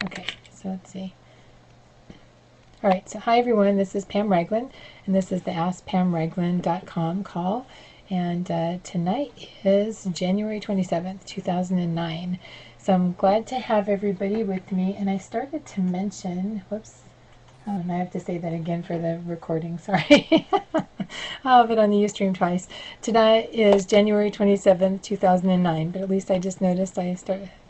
Okay, so let's see. All right, so hi everyone, this is Pam Ragland, and this is the AskPamRagland.com call. And tonight is January 27th, 2009. So I'm glad to have everybody with me. And I started to mention, whoops, oh, and I have to say that again for the recording, sorry. I'll have it on the Ustream twice. Tonight is January 27th, 2009, but at least I just noticed I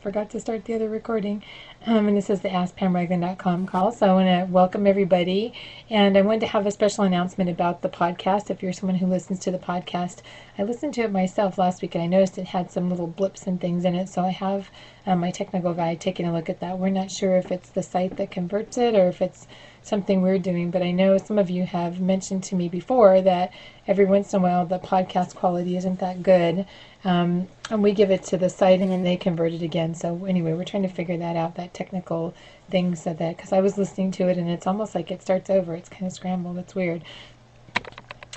forgot to start the other recording. And this is the AskPamRagland.com call. So I want to welcome everybody. And I wanted to have a special announcement about the podcast. If you're someone who listens to the podcast, I listened to it myself last week and I noticed it had some little blips and things in it. So I have my technical guy taking a look at that. We're not sure if it's the site that converts it or if it's something we're doing, but I know some of you have mentioned to me before that every once in a while the podcast quality isn't that good, and we give it to the site and then they convert it again. So anyway, we're trying to figure that out, that technical thing, so that, because I was listening to it and it's almost like it starts over, it's kind of scrambled, it's weird.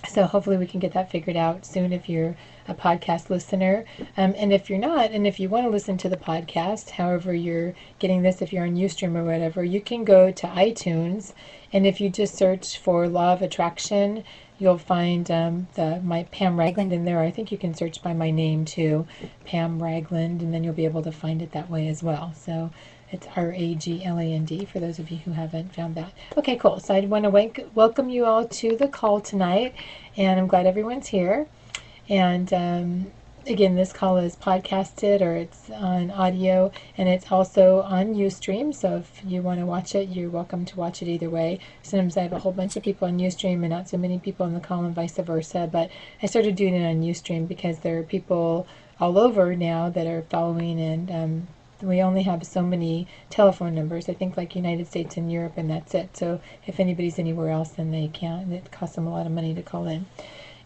So hopefully we can get that figured out soon if you're a podcast listener. And if you're not, and if you want to listen to the podcast, however you're getting this, if you're on Ustream or whatever, you can go to iTunes. And if you just search for Law of Attraction, you'll find my Pam Ragland in there. I think you can search by my name too, Pam Ragland, and then you'll be able to find it that way as well. So it's Ragland for those of you who haven't found that. Okay, cool. So I want to welcome you all to the call tonight, and I'm glad everyone's here. And again, this call is podcasted, or it's on audio, and it's also on Ustream. So if you want to watch it, you're welcome to watch it either way. Sometimes I have a whole bunch of people on Ustream and not so many people on the call, and vice versa. But I started doing it on Ustream because there are people all over now that are following, and we only have so many telephone numbers, I think, like United States and Europe, and that's it. So if anybody's anywhere else, then they can't. It costs them a lot of money to call in.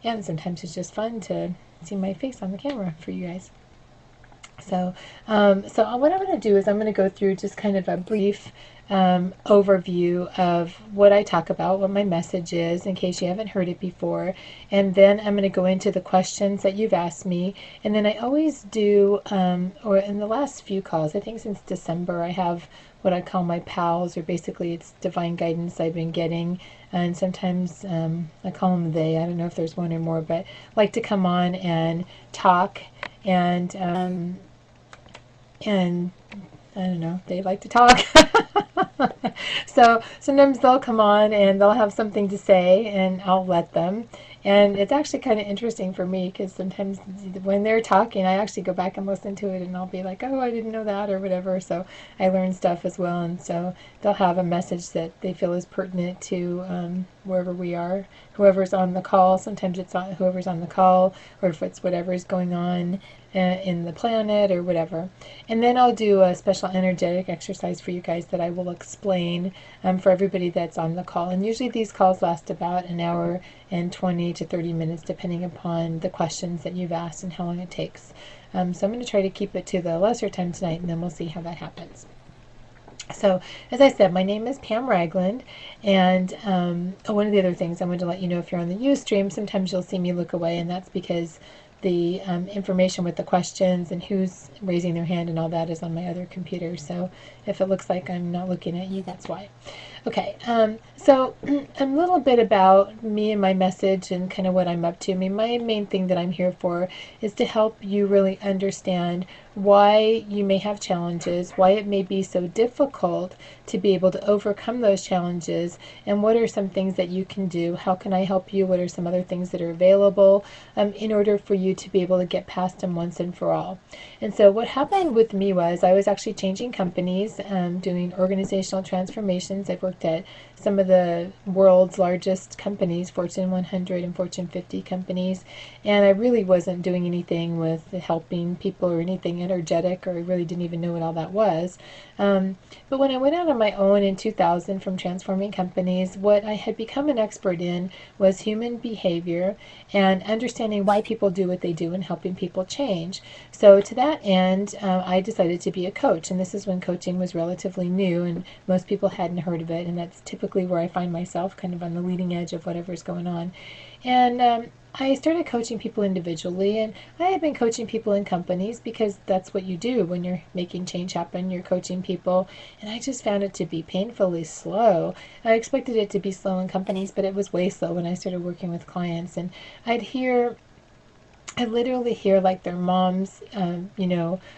And sometimes it's just fun to see my face on the camera for you guys. So what I'm going to do is I'm going to go through just kind of a brief overview of what I talk about, what my message is, in case you haven't heard it before. And then I'm going to go into the questions that you've asked me. And then I always do, or in the last few calls, I think since December, I have what I call my pals, or basically it's divine guidance I've been getting. And sometimes I call them they, I don't know if there's one or more, but like to come on and talk, and I don't know, they like to talk. So sometimes they'll come on and they'll have something to say, and I'll let them. And it's actually kind of interesting for me, because sometimes when they're talking, I actually go back and listen to it, and I'll be like, oh, I didn't know that, or whatever. So I learn stuff as well. And so they'll have a message that they feel is pertinent to wherever we are, whoever's on the call. Sometimes it's on whoever's on the call, or if it's whatever's going on in the planet or whatever. And then I'll do a special energetic exercise for you guys that I will explain for everybody that's on the call. And usually these calls last about an hour and 20 to 30 minutes, depending upon the questions that you've asked and how long it takes. So I'm going to try to keep it to the lesser time tonight, and then we'll see how that happens. So, as I said, my name is Pam Ragland, and one of the other things I wanted to let you know, if you're on the Ustream, sometimes you'll see me look away, and that's because the information with the questions and who's raising their hand and all that is on my other computer. So if it looks like I'm not looking at you, that's why. Okay, so a little bit about me and my message and kind of what I'm up to. I mean, my main thing that I'm here for is to help you really understand why you may have challenges, why it may be so difficult to be able to overcome those challenges, and what are some things that you can do. How can I help you? What are some other things that are available in order for you to be able to get past them once and for all. And so what happened with me was I was actually changing companies, doing organizational transformations. I've worked at some of the world's largest companies, Fortune 100 and Fortune 50 companies, and I really wasn't doing anything with helping people or anything energetic, or I really didn't even know what all that was. But when I went out on my own in 2000 from transforming companies, what I had become an expert in was human behavior and understanding why people do what what they do and helping people change. So to that end, I decided to be a coach, and this is when coaching was relatively new and most people hadn't heard of it, and that's typically where I find myself, kind of on the leading edge of whatever's going on. And I started coaching people individually, and I had been coaching people in companies because that's what you do when you're making change happen. You're coaching people, and I just found it to be painfully slow. I expected it to be slow in companies, but it was way slow when I started working with clients. And I literally hear like their mom's,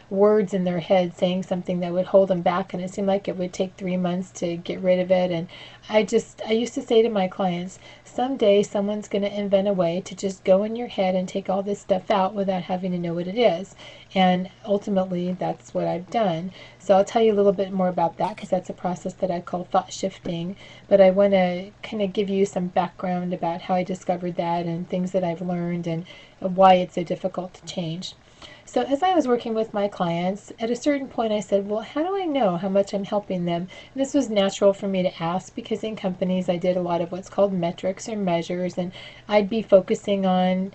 words in their head saying something that would hold them back, and it seemed like it would take 3 months to get rid of it. And I used to say to my clients, someday someone's going to invent a way to just go in your head and take all this stuff out without having to know what it is. And ultimately, that's what I've done. So I'll tell you a little bit more about that because that's a process that I call thought shifting. But I want to kind of give you some background about how I discovered that and things that I've learned and why it's so difficult to change. So as I was working with my clients, at a certain point I said, well, how do I know how much I'm helping them? And this was natural for me to ask because in companies I did a lot of what's called metrics or measures, and I'd be focusing on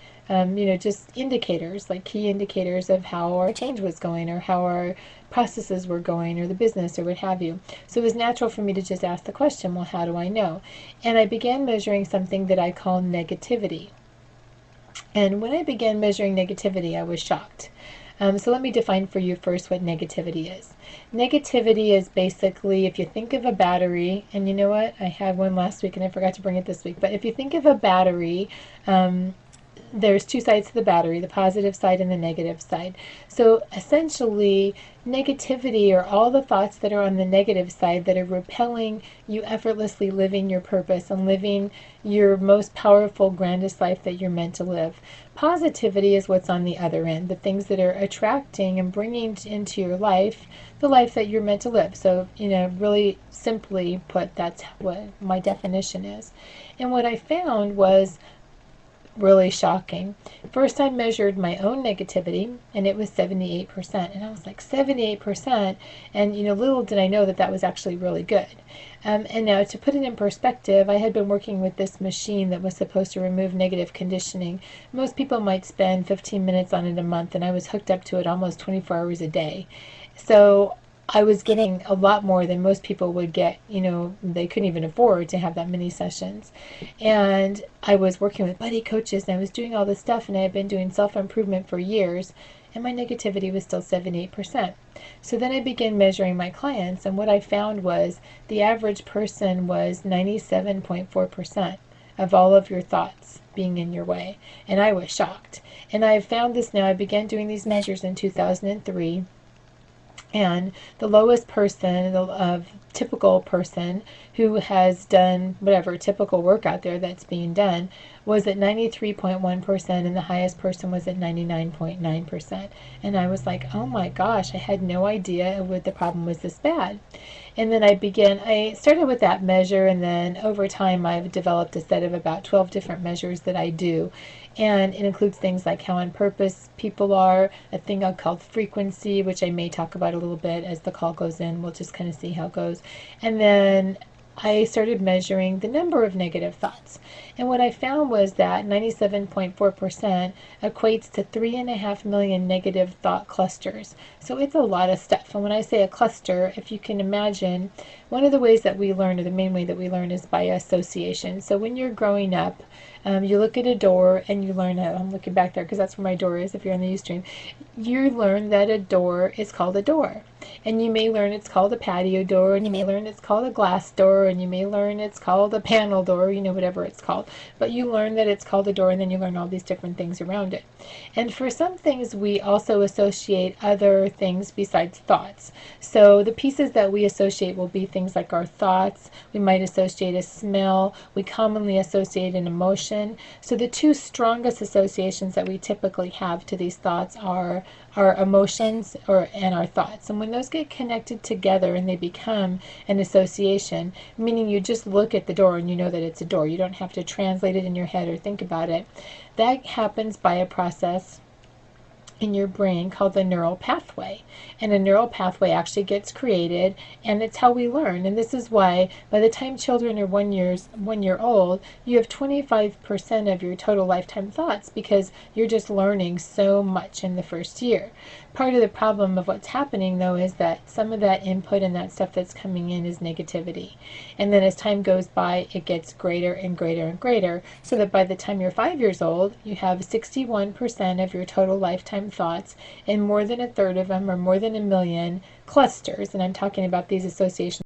just indicators, like key indicators of how our change was going or how our processes were going or the business or what have you. So it was natural for me to just ask the question, well, how do I know? And I began measuring something that I call negativity. And when I began measuring negativity, I was shocked. So let me define for you first what negativity is. Negativity is basically, if you think of a battery, and you know what, I had one last week and I forgot to bring it this week, but if you think of a battery, there's two sides to the battery, the positive side and the negative side. So essentially, negativity are all the thoughts that are on the negative side that are repelling you effortlessly living your purpose and living your most powerful, grandest life that you're meant to live. Positivity is what's on the other end, the things that are attracting and bringing into your life the life that you're meant to live. So, really simply put, that's what my definition is. And what I found was really shocking. First, I measured my own negativity, and it was 78%. And I was like, 78%? And, little did I know that that was actually really good. And now, to put it in perspective, I had been working with this machine that was supposed to remove negative conditioning. Most people might spend 15 minutes on it a month, and I was hooked up to it almost 24 hours a day. So I was getting a lot more than most people would get. They couldn't even afford to have that many sessions. And I was working with buddy coaches, and I was doing all this stuff, and I had been doing self-improvement for years, and my negativity was still 78%. So then I began measuring my clients, and what I found was the average person was 97.4% of all of your thoughts being in your way. And I was shocked. And I have found this now. I began doing these measures in 2003. And the lowest person, the typical person who has done whatever typical work out there that's being done, was at 93.1%, and the highest person was at 99.9%. And I was like, oh my gosh, I had no idea what the problem was this bad. And then I started with that measure, and then over time I've developed a set of about 12 different measures that I do. And it includes things like how on purpose people are, a thing called frequency, which I may talk about a little bit as the call goes in. We'll just kind of see how it goes. And then I started measuring the number of negative thoughts. And what I found was that 97.4% equates to 3.5 million negative thought clusters. So it's a lot of stuff. And when I say a cluster, if you can imagine, one of the ways that we learn, or the main way that we learn, is by association. So when you're growing up, you look at a door and you learn I'm looking back there because that's where my door is if you're on the Ustream. You learn that a door is called a door. And you may learn it's called a patio door, and you may learn it's called a glass door, and you may learn it's called a panel door, whatever it's called. But you learn that it's called a door, and then you learn all these different things around it. And for some things, we also associate other things besides thoughts. So the pieces that we associate will be things like our thoughts. We might associate a smell. We commonly associate an emotion. So the two strongest associations that we typically have to these thoughts are our emotions and our thoughts. And when those get connected together and they become an association, meaning you just look at the door and you know that it's a door, you don't have to translate it in your head or think about it, that happens by a process in your brain called the neural pathway. And a neural pathway actually gets created, and it's how we learn. And this is why by the time children are 1 year old, you have 25% of your total lifetime thoughts, because you're just learning so much in the first year. Part of the problem of what's happening, though, is that some of that input and that stuff that's coming in is negativity. And then as time goes by, it gets greater and greater and greater, so that by the time you're 5 years old, you have 61% of your total lifetime thoughts, and more than a third of them, or more than a million clusters, and I'm talking about these associations